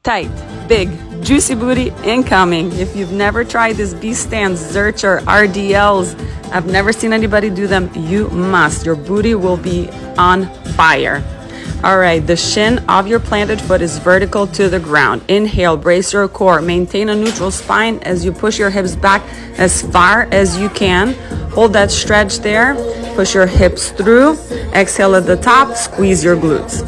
Tight, big, juicy booty incoming. If you've never tried this B-stands, Zerch or RDLs, I've never seen anybody do them, you must. Your booty will be on fire. All right, the shin of your planted foot is vertical to the ground. Inhale, brace your core. Maintain a neutral spine as you push your hips back as far as you can. Hold that stretch there. Push your hips through. Exhale at the top. Squeeze your glutes.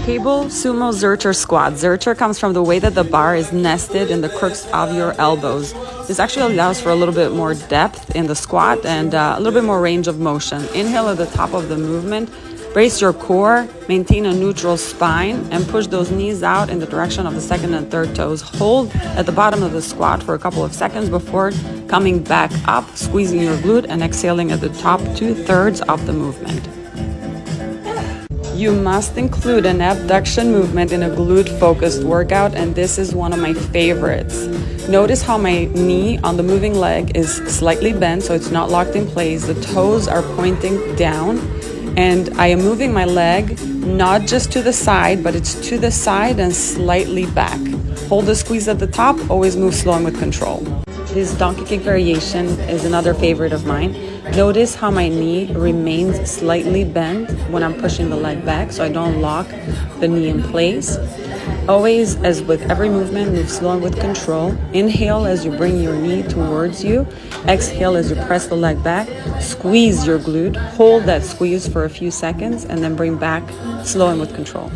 Cable sumo zercher squat. Zercher comes from the way that the bar is nested in the crooks of your elbows. This actually allows for a little bit more depth in the squat and a little bit more range of motion. Inhale at the top of the movement. Brace your core, maintain a neutral spine, and push those knees out in the direction of the second and third toes. Hold at the bottom of the squat for a couple of seconds before coming back up, squeezing your glute and exhaling at the top 2/3 of the movement. You must include an abduction movement in a glute-focused workout, and this is one of my favorites. Notice how my knee on the moving leg is slightly bent, so it's not locked in place. The toes are pointing down, and I am moving my leg not just to the side, but it's to the side and slightly back. Hold the squeeze at the top, always move slow and with control. This donkey kick variation is another favorite of mine. Notice how my knee remains slightly bent when I'm pushing the leg back, so I don't lock the knee in place. Always, as with every movement, move slow and with control. Inhale as you bring your knee towards you. Exhale as you press the leg back. Squeeze your glute. Hold that squeeze for a few seconds and then bring back slow and with control.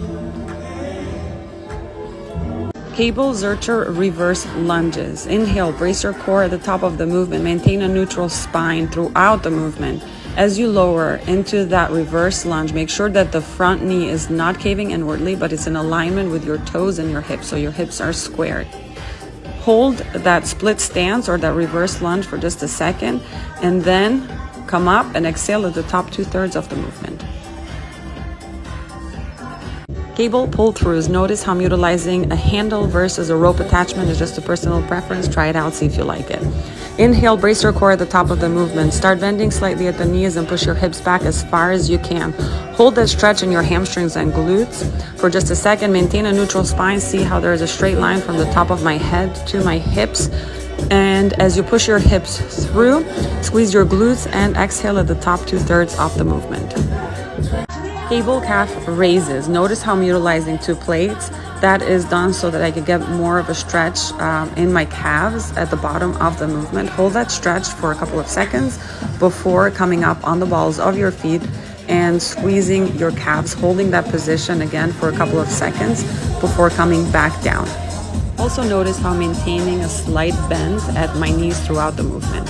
Cable Zercher reverse lunges. Inhale, brace your core at the top of the movement. Maintain a neutral spine throughout the movement. As you lower into that reverse lunge, make sure that the front knee is not caving inwardly, but it's in alignment with your toes and your hips, so your hips are squared. Hold that split stance or that reverse lunge for just a second, and then come up and exhale at the top 2/3 of the movement. Cable pull-throughs. Notice how I'm utilizing a handle versus a rope attachment. Is just a personal preference. Try it out, see if you like it. Inhale, brace your core at the top of the movement. Start bending slightly at the knees and push your hips back as far as you can. Hold that stretch in your hamstrings and glutes for just a second. Maintain a neutral spine. See how there is a straight line from the top of my head to my hips. And as you push your hips through, squeeze your glutes and exhale at the top 2/3 of the movement. Cable calf raises. Notice how I'm utilizing 2 plates. That is done so that I can get more of a stretch in my calves at the bottom of the movement. Hold that stretch for a couple of seconds before coming up on the balls of your feet and squeezing your calves, holding that position again for a couple of seconds before coming back down. Also notice how I'm maintaining a slight bend at my knees throughout the movement.